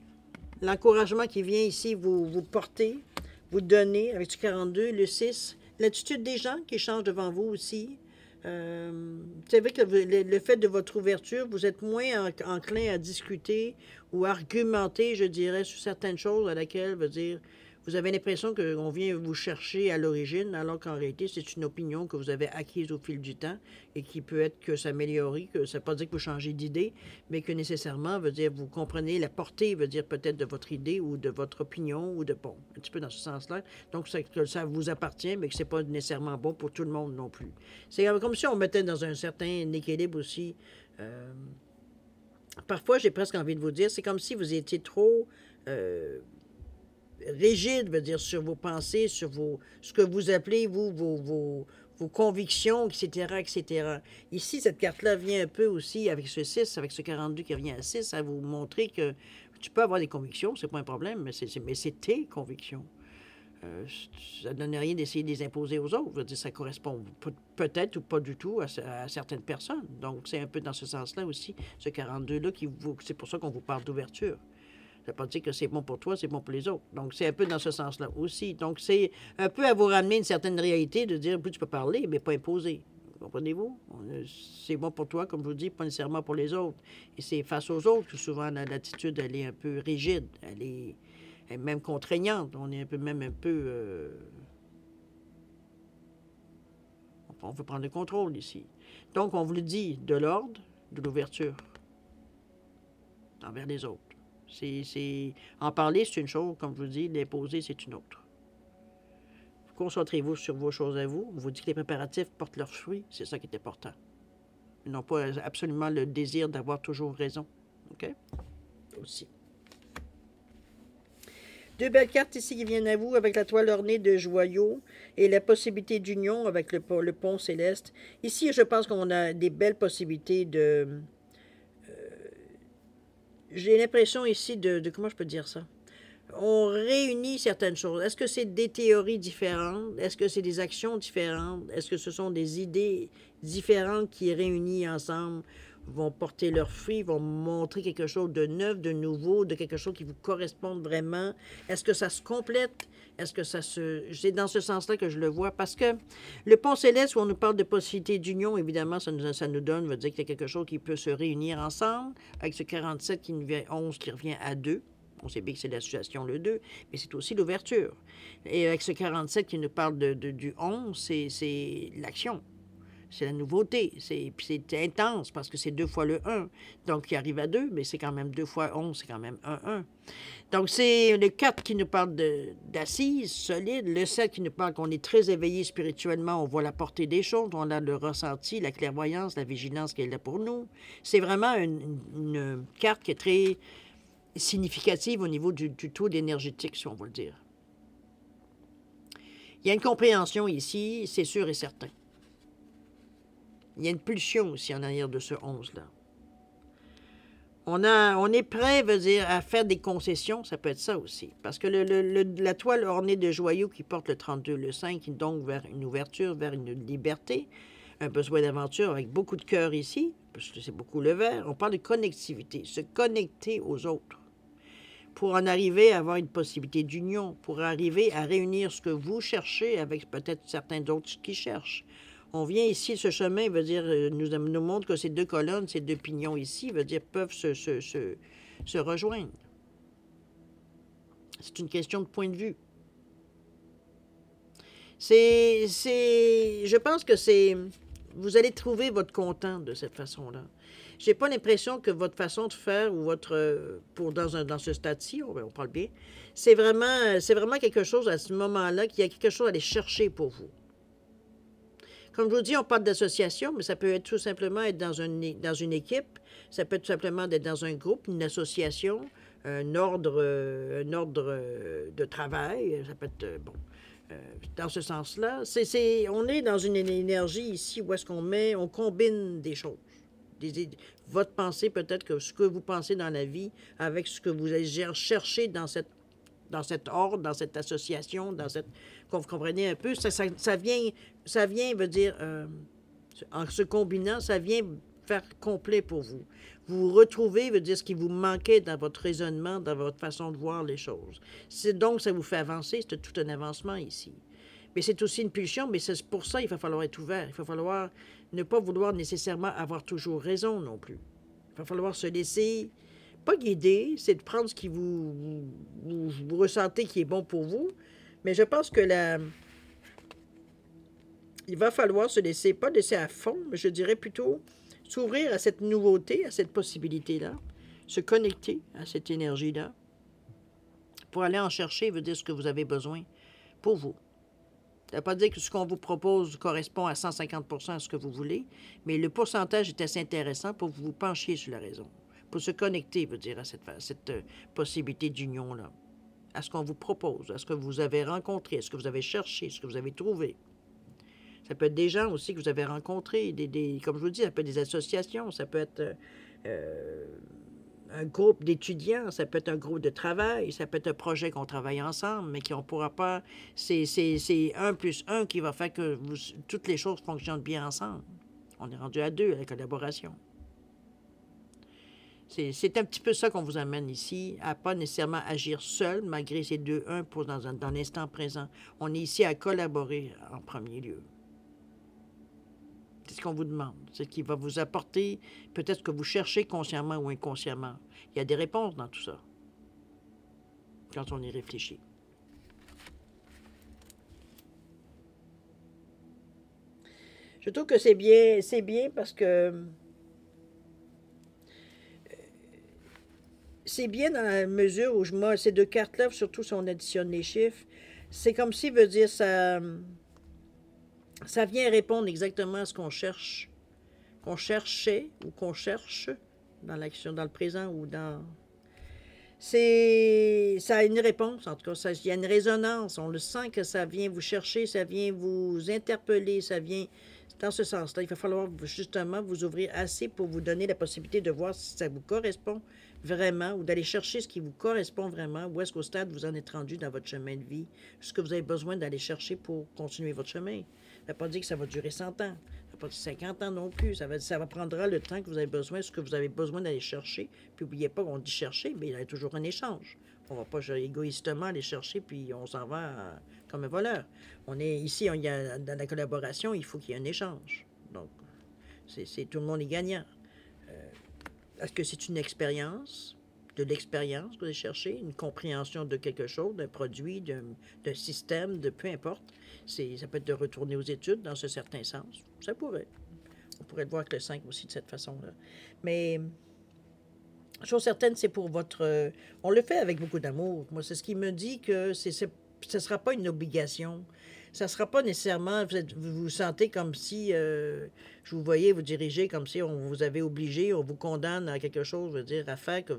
L'encouragement qui vient ici vous porter, vous donner, avec du 42, le 6. L'attitude des gens qui changent devant vous aussi. C'est vrai que le fait de votre ouverture, vous êtes moins enclin à discuter ou argumenter, je dirais, sur certaines choses à laquelle, vous avez l'impression qu'on vient vous chercher à l'origine, alors qu'en réalité, c'est une opinion que vous avez acquise au fil du temps et qui peut être que s'améliorer, que ça ne veut pas dire que vous changez d'idée, mais que nécessairement, vous comprenez la portée, peut-être de votre idée ou de votre opinion ou bon, un petit peu dans ce sens-là. Donc, que ça vous appartient, mais que ce n'est pas nécessairement bon pour tout le monde non plus. C'est comme si on mettait dans un certain équilibre aussi. Parfois, j'ai presque envie de vous dire, c'est comme si vous étiez trop... rigide, sur vos pensées, sur ce que vous appelez, vos convictions, etc., etc. Ici, cette carte-là vient un peu aussi avec ce 6, avec ce 42 qui revient à 6, à vous montrer que tu peux avoir des convictions, c'est pas un problème, mais c'est tes convictions. Ça ne donne rien d'essayer de les imposer aux autres. Ça correspond peut-être ou pas du tout à certaines personnes. Donc, c'est un peu dans ce sens-là aussi, ce 42-là, c'est pour ça qu'on vous parle d'ouverture. Ça ne veut pas dire que c'est bon pour toi, c'est bon pour les autres. Donc, c'est un peu dans ce sens-là aussi. Donc, c'est un peu à vous ramener une certaine réalité de dire, plus tu peux parler, mais pas imposer. Comprenez-vous? C'est bon pour toi, comme je vous dis, pas nécessairement pour les autres. Et c'est face aux autres que souvent l'attitude, elle est un peu rigide. est même contraignante. On est même un peu... on veut prendre le contrôle ici. Donc, on vous le dit, de l'ordre, de l'ouverture envers les autres. En parler, c'est une chose, comme je vous dis, l'imposer, c'est une autre. Concentrez-vous sur vos choses à vous. On vous dit que les préparatifs portent leurs fruits, c'est ça qui est important. Ils n'ont pas absolument le désir d'avoir toujours raison. OK? Aussi. Deux belles cartes ici qui viennent à vous avec la toile ornée de joyaux et la possibilité d'union avec le pont céleste. Ici, je pense qu'on a des belles possibilités de... j'ai l'impression ici de... Comment je peux dire ça? On réunit certaines choses. Est-ce que c'est des théories différentes? Est-ce que c'est des actions différentes? Est-ce que ce sont des idées différentes qui, réunies ensemble, vont porter leurs fruits, vont montrer quelque chose de neuf, de nouveau, de quelque chose qui vous corresponde vraiment? Est-ce que ça se complète? Est-ce que ça se... C'est dans ce sens-là que je le vois. Parce que le pont céleste, où on nous parle de possibilités d'union, évidemment, ça nous donne, veut dire qu'il y a quelque chose qui peut se réunir ensemble, avec ce 47 qui nous vient 11 qui revient à 2. On sait bien que c'est l'association le 2, mais c'est aussi l'ouverture. Et avec ce 47 qui nous parle du 11, c'est l'action. C'est la nouveauté. Puis c'est intense parce que c'est 2 fois le 1. Donc, il arrive à 2, mais c'est quand même 2 fois 11, c'est quand même 1. Donc, c'est le 4 qui nous parle d'assises solides. Le 7 qui nous parle qu'on est très éveillé spirituellement. On voit la portée des choses. On a le ressenti, la clairvoyance, la vigilance qui est là pour nous. C'est vraiment une carte qui est très significative au niveau du taux énergétique, si on veut le dire. Il y a une compréhension ici, c'est sûr et certain. Il y a une pulsion aussi en arrière de ce 11-là. On est prêt, veut dire, à faire des concessions, ça peut être ça aussi. Parce que la toile ornée de joyaux qui porte le 32, le 5, qui donc vers une ouverture, vers une liberté, un besoin d'aventure avec beaucoup de cœur ici, parce que c'est beaucoup le vert. On parle de connectivité, se connecter aux autres, pour en arriver à avoir une possibilité d'union, pour arriver à réunir ce que vous cherchez avec peut-être certains d'autres qui cherchent. On vient ici, ce chemin veut dire, nous montre que ces deux colonnes, ces deux pignons ici, veut dire, peuvent se rejoindre. C'est une question de point de vue. Je pense que vous allez trouver votre content de cette façon-là. J'ai pas l'impression que votre façon de faire ou dans ce stade-ci, on parle bien, c'est vraiment quelque chose à ce moment-là qu'il y a quelque chose à aller chercher pour vous. Comme je vous dis, on parle d'association, mais ça peut être tout simplement être dans une équipe, ça peut être tout simplement être dans un groupe, une association, un ordre de travail, ça peut être, dans ce sens-là. On est dans une énergie ici où est-ce on combine des choses. Votre pensée, peut-être que ce que vous pensez dans la vie avec ce que vous allez chercher dans cet ordre, dans cette association, vous comprenez un peu, ça vient, veut dire, en se combinant, ça vient faire complet pour vous. Vous retrouvez, veut dire, ce qui vous manquait dans votre raisonnement, dans votre façon de voir les choses. Donc, ça vous fait avancer, c'est tout un avancement ici. Mais c'est aussi une pulsion, mais c'est pour ça il va falloir être ouvert. Il va falloir ne pas vouloir nécessairement avoir toujours raison non plus. Il va falloir se laisser, pas guider, c'est de prendre ce qui vous ressentez qui est bon pour vous. Mais je pense que il va falloir pas laisser à fond, mais je dirais plutôt s'ouvrir à cette nouveauté, à cette possibilité-là, se connecter à cette énergie-là, pour aller en chercher, veut dire ce que vous avez besoin pour vous. Ça ne veut pas dire que ce qu'on vous propose correspond à 150% à ce que vous voulez, mais le pourcentage est assez intéressant pour que vous penchiez sur la raison, pour se connecter, veut dire, à cette possibilité d'union-là, à ce qu'on vous propose, à ce que vous avez rencontré, à ce que vous avez cherché, à ce que vous avez trouvé. Ça peut être des gens aussi que vous avez rencontrés, comme je vous dis, ça peut être des associations, ça peut être un groupe d'étudiants, ça peut être un groupe de travail, ça peut être un projet qu'on travaille ensemble, mais qu'on ne pourra pas... C'est 1 plus 1 qui va faire que toutes les choses fonctionnent bien ensemble. On est rendu à 2, à la collaboration. C'est un petit peu ça qu'on vous amène ici, à pas nécessairement agir seul, malgré ces 2-1 dans l'instant présent. On est ici à collaborer en premier lieu. C'est ce qu'on vous demande. C'est ce qui va vous apporter peut-être ce que vous cherchez consciemment ou inconsciemment. Il y a des réponses dans tout ça. quand on y réfléchit. Je trouve que c'est bien parce que c'est bien dans la mesure où moi, ces deux cartes-là, surtout si on additionne les chiffres, c'est comme si, veut dire, ça vient répondre exactement à ce qu'on cherchait ou qu'on cherche dans l'action, dans le présent ou dans... Ça a une réponse, en tout cas, il y a une résonance, on le sent que ça vient vous chercher, ça vient vous interpeller, ça vient dans ce sens-là. Il va falloir justement vous ouvrir assez pour vous donner la possibilité de voir si ça vous correspond vraiment ou d'aller chercher ce qui vous correspond vraiment, où est-ce qu'au stade vous en êtes rendu dans votre chemin de vie, ce que vous avez besoin d'aller chercher pour continuer votre chemin. Ça ne veut pas dire que ça va durer 100 ans, ça ne veut pas dire 50 ans non plus, ça va prendra le temps que vous avez besoin, ce que vous avez besoin d'aller chercher. Puis n'oubliez pas qu'on dit chercher, mais il y a toujours un échange. On ne va pas égoïstement aller chercher, puis on s'en va comme un voleur. On est ici, dans la collaboration, il faut qu'il y ait un échange. Donc, tout le monde est gagnant. Est-ce que c'est une expérience, de l'expérience que vous allez chercher, une compréhension de quelque chose, d'un produit, d'un système, de peu importe. Ça peut être de retourner aux études dans ce certain sens. Ça pourrait. On pourrait le voir avec le 5 aussi de cette façon-là. Mais, chose certaine, c'est pour votre... on le fait avec beaucoup d'amour. Moi, c'est ce qui me dit que ce ne sera pas une obligation. Ça ne sera pas nécessairement... Vous vous sentez comme si... je vous voyais vous diriger comme si on vous avait obligé, on vous condamne à quelque chose, je veux dire, à faire que...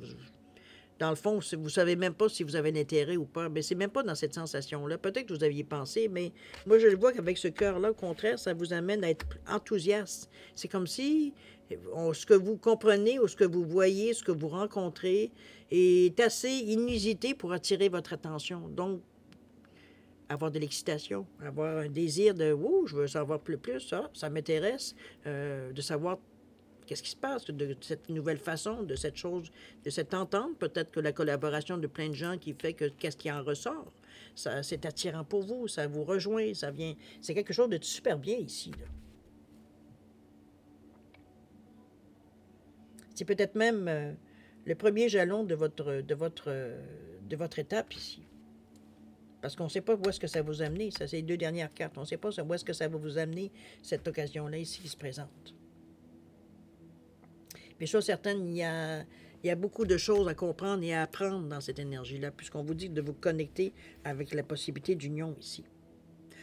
dans le fond, vous ne savez même pas si vous avez l'intérêt ou pas. Mais c'est même pas dans cette sensation-là. Peut-être que vous aviez pensé, mais moi, je le vois qu'avec ce cœur-là, au contraire, ça vous amène à être enthousiaste. C'est comme si ce que vous comprenez ou ce que vous voyez, ce que vous rencontrez est assez inusité pour attirer votre attention. Donc, avoir de l'excitation, avoir un désir de « Ouh, je veux savoir plus, ça m'intéresse de savoir qu'est-ce qui se passe de cette nouvelle façon, de cette chose, de cette entente, peut-être que la collaboration de plein de gens qui fait que qu'est-ce qui en ressort, c'est attirant pour vous, ça vous rejoint, ça vient, c'est quelque chose de super bien ici, là. C'est peut-être même le premier jalon de votre étape ici. Parce qu'on ne sait pas où est-ce que ça va vous amener. Ça, c'est les deux dernières cartes. On ne sait pas où est-ce que ça va vous amener, cette occasion-là ici qui se présente. Mais chose certaine, il y a beaucoup de choses à comprendre et à apprendre dans cette énergie-là, puisqu'on vous dit de vous connecter avec la possibilité d'union ici.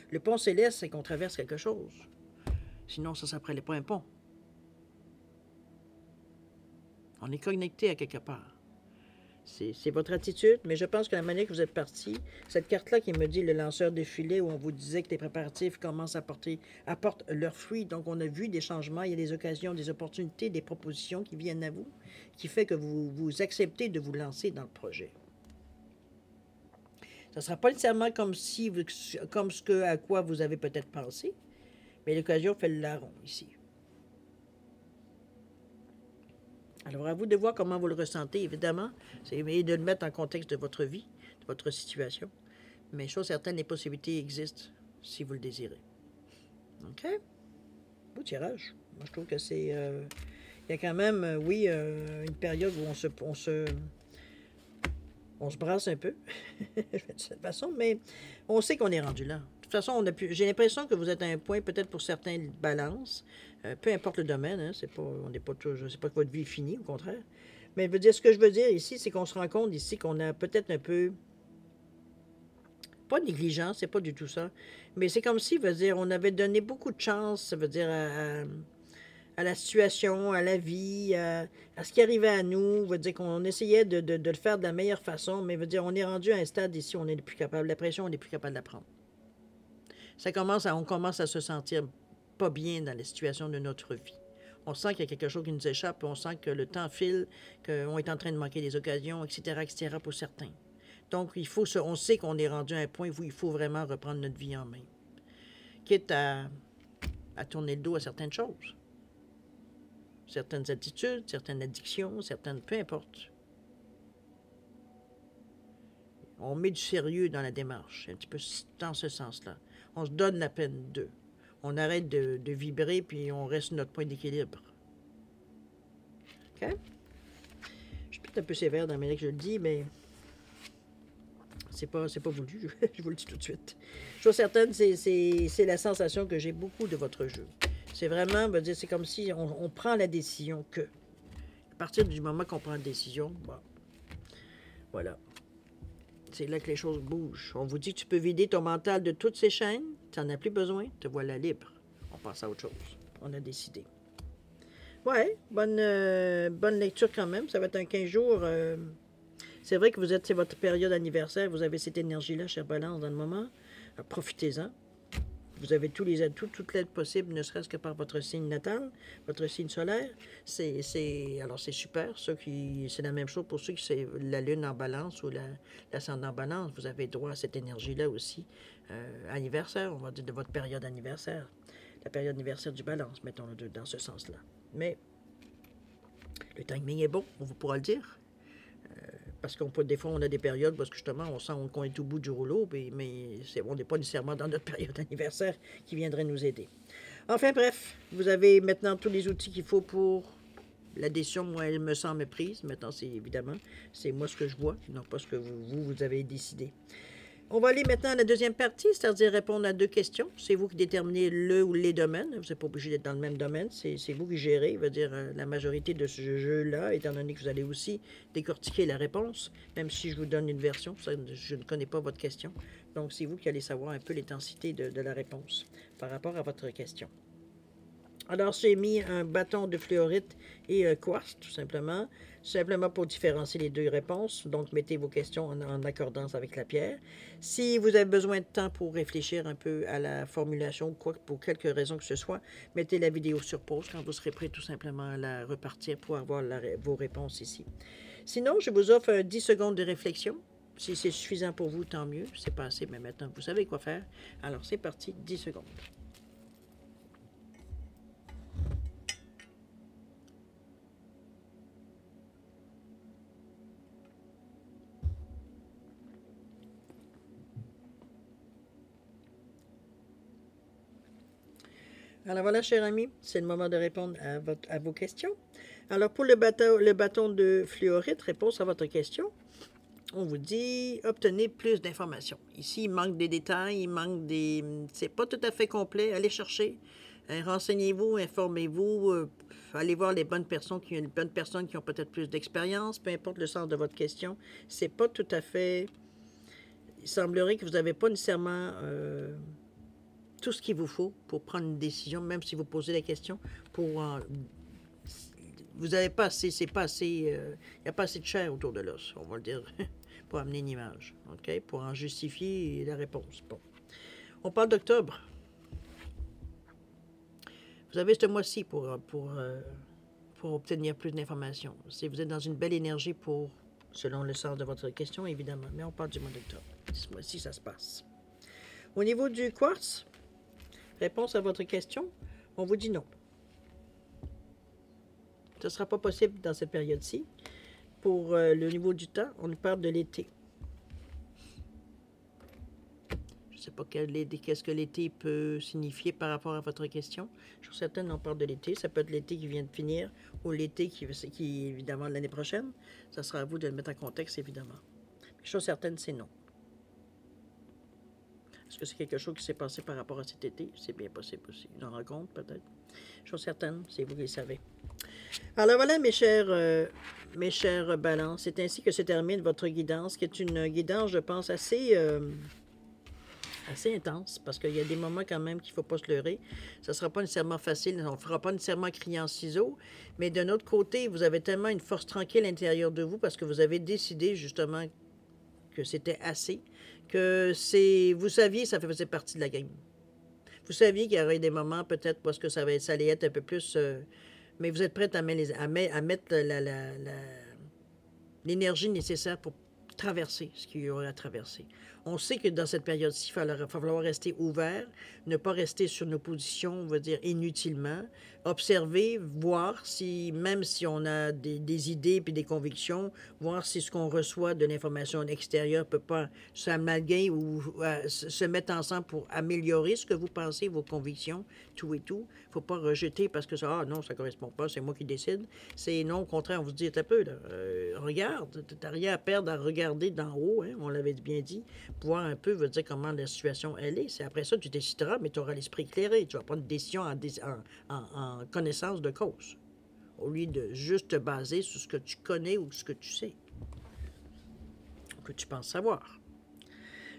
Le pont céleste, c'est qu'on traverse quelque chose. Sinon, ça ne s'appelait pas un pont. On est connecté à quelque part. C'est votre attitude, mais je pense que la manière que vous êtes parti, cette carte-là qui me dit le lanceur de filet, où on vous disait que les préparatifs commencent apportent leurs fruits. Donc, on a vu des changements, il y a des occasions, des opportunités, des propositions qui viennent à vous, qui fait que vous acceptez de vous lancer dans le projet. Ça ne sera pas nécessairement comme à quoi vous avez peut-être pensé, mais l'occasion fait le larron ici. Alors, à vous de voir comment vous le ressentez, évidemment, et de le mettre en contexte de votre vie, de votre situation. Mais chose certaine, les possibilités existent si vous le désirez. OK? Beau tirage. Moi, je trouve que c'est... il y a quand même, oui, une période où on se brasse un peu, de cette façon, mais on sait qu'on est rendu là. De toute façon, j'ai l'impression que vous êtes à un point, peut-être pour certains, de balance. Peu importe le domaine, hein, on n'est pas toujours, je ne sais pas que votre vie est finie, au contraire. Mais ce que je veux dire ici, c'est qu'on se rend compte ici qu'on a peut-être un peu, pas négligent, c'est pas du tout ça, mais c'est comme si, on avait donné beaucoup de chance, ça veut dire, à la situation, à la vie, à ce qui arrivait à nous. Veut dire qu'on essayait de le faire de la meilleure façon, mais veut dire on est rendu à un stade ici où on n'est plus capable. La pression, on n'est plus capable de la prendre. On commence à se sentir pas bien dans la situation de notre vie. On sent qu'il y a quelque chose qui nous échappe, on sent que le temps file, qu'on est en train de manquer des occasions, etc., pour certains. Donc, on sait qu'on est rendu à un point où il faut vraiment reprendre notre vie en main. Quitte à tourner le dos à certaines choses. Certaines attitudes, certaines addictions, peu importe. On met du sérieux dans la démarche, un petit peu dans ce sens-là. On se donne la peine d'eux. On arrête de vibrer, puis on reste notre point d'équilibre. OK? Je suis peut-être un peu sévère dans la manière que je le dis, mais c'est pas voulu, je vous le dis tout de suite. Chose certaine, c'est la sensation que j'ai beaucoup de votre jeu. C'est vraiment, veut dire, c'est comme si on prend la décision que. À partir du moment qu'on prend la décision, bon, voilà. C'est là que les choses bougent. On vous dit que tu peux vider ton mental de toutes ces chaînes, tu n'en as plus besoin, te voilà libre. On passe à autre chose. On a décidé. Ouais, bonne lecture quand même. Ça va être un 15 jours. C'est vrai que c'est votre période anniversaire. Vous avez cette énergie-là, chère Balance, dans le moment. Profitez-en. Vous avez tous les atouts, toute l'aide possible, ne serait-ce que par votre signe natal, votre signe solaire. Alors, c'est super. C'est la même chose pour ceux qui c'est la lune en balance ou l'ascendant en balance. Vous avez droit à cette énergie-là aussi. Anniversaire, on va dire de votre période anniversaire. La période anniversaire du balance, mettons-le dans ce sens-là. Mais le timing est bon, on vous pourra le dire. Parce qu'on peut, des fois, on a des périodes parce que justement, on sent qu'on est au bout du rouleau, mais on n'est pas nécessairement dans notre période anniversaire qui viendrait nous aider. Enfin, bref, vous avez maintenant tous les outils qu'il faut pour la décision. Moi, elle me semble prise. Maintenant, c'est moi ce que je vois, non pas ce que vous avez décidé. On va aller maintenant à la deuxième partie, c'est-à-dire répondre à 2 questions. C'est vous qui déterminez le ou les domaines. Vous n'êtes pas obligé d'être dans le même domaine. C'est vous qui gérez, je veux dire, la majorité de ce jeu-là, étant donné que vous allez aussi décortiquer la réponse, même si je vous donne une version. Je ne connais pas votre question. Donc, c'est vous qui allez savoir un peu l'intensité de la réponse par rapport à votre question. Alors, j'ai mis un bâton de fluorite et un quartz, tout simplement pour différencier les 2 réponses. Donc, mettez vos questions en accordance avec la pierre. Si vous avez besoin de temps pour réfléchir un peu à la formulation, pour quelque raison que ce soit, mettez la vidéo sur pause quand vous serez prêt tout simplement à la repartir pour avoir vos réponses ici. Sinon, je vous offre 10 secondes de réflexion. Si c'est suffisant pour vous, tant mieux. C'est pas assez, mais maintenant, vous savez quoi faire. Alors, c'est parti, 10 secondes. Alors voilà, cher ami, c'est le moment de répondre à vos questions. Alors pour le bâton de fluorite, réponse à votre question, on vous dit obtenez plus d'informations. Ici, il manque des détails, c'est pas tout à fait complet. Allez chercher, renseignez-vous, informez-vous, allez voir les bonnes personnes qui ont peut-être plus d'expérience, peu importe le sens de votre question. C'est pas tout à fait. Il semblerait que vous n'avez pas nécessairement tout ce qu'il vous faut pour prendre une décision, même si vous posez la question, vous n'avez pas assez, il n'y a pas assez de chair autour de l'os, on va le dire, pour amener une image, OK? Pour en justifier la réponse. Bon. On parle d'octobre. Vous avez ce mois-ci pour obtenir plus d'informations. Si vous êtes dans une belle énergie selon le sens de votre question, évidemment, mais on parle du mois d'octobre. Ce mois-ci, ça se passe. Au niveau du quartz, réponse à votre question, on vous dit non. Ce ne sera pas possible dans cette période-ci. Pour le niveau du temps, on nous parle de l'été. Je ne sais pas qu'est-ce que l'été peut signifier par rapport à votre question. Je suis certaine qu'on parle de l'été. Ça peut être l'été qui vient de finir ou l'été qui évidemment, l'année prochaine. Ça sera à vous de le mettre en contexte, évidemment. Mais je suis certaine, c'est non. Est-ce que c'est quelque chose qui s'est passé par rapport à cet été? C'est bien possible aussi. Une rencontre, peut-être. Je suis certaine, c'est vous qui le savez. Alors voilà, mes chers balances, c'est ainsi que se termine votre guidance, qui est une guidance, je pense, assez intense, parce qu'il y a des moments quand même qu'il ne faut pas se leurrer. Ça ne sera pas nécessairement facile, on ne fera pas nécessairement crier en ciseaux, mais d'un autre côté, vous avez tellement une force tranquille à l'intérieur de vous, parce que vous avez décidé justement que c'était assez, vous saviez, ça faisait partie de la game. Vous saviez qu'il y aurait des moments peut-être parce que ça allait être un peu plus, mais vous êtes prête à mettre l'énergie nécessaire pour traverser ce qu'il y aurait à traverser. On sait que dans cette période-ci, il va falloir rester ouvert, ne pas rester sur nos positions, on va dire, inutilement. Observer, voir si, même si on a des idées puis des convictions, voir si ce qu'on reçoit de l'information extérieure ne peut pas s'amalguer ou se mettre ensemble pour améliorer ce que vous pensez, vos convictions, tout et tout. Il ne faut pas rejeter parce que ça, ah non, ça ne correspond pas, c'est moi qui décide. C'est non, au contraire, on vous dit un peu, là, regarde, tu n'as rien à perdre à regarder d'en haut, hein, on l'avait bien dit, pour voir un peu, veut dire comment la situation elle est. C'est après ça, tu décideras, mais tu auras l'esprit éclairé, tu vas prendre une décision en connaissance de cause, au lieu de juste te baser sur ce que tu connais ou ce que tu sais, ou que tu penses savoir.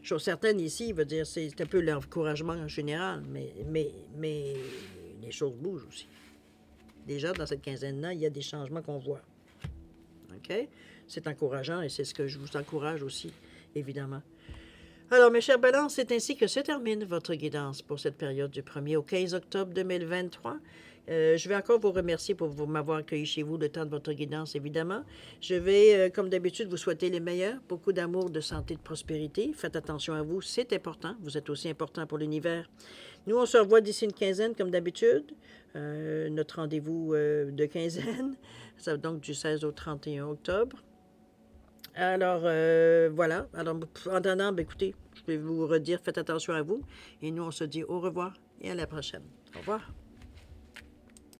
Chose certaine ici, veut dire, c'est un peu l'encouragement en général, mais les choses bougent aussi. Déjà, dans cette quinzaine-là, il y a des changements qu'on voit. OK? C'est encourageant et c'est ce que je vous encourage aussi, évidemment. Alors, mes chers balances, c'est ainsi que se termine votre guidance pour cette période du 1er au 15 octobre 2023. Je vais encore vous remercier pour m'avoir accueilli chez vous le temps de votre guidance, évidemment. Je vais, comme d'habitude, vous souhaiter les meilleurs, beaucoup d'amour, de santé, de prospérité. Faites attention à vous, c'est important. Vous êtes aussi important pour l'univers. Nous, on se revoit d'ici une quinzaine, comme d'habitude. Notre rendez-vous de quinzaine, ça va donc du 16 au 31 octobre. Alors, voilà. Alors, en attendant, ben, écoutez, je vais vous redire, faites attention à vous. Et nous, on se dit au revoir et à la prochaine. Au revoir.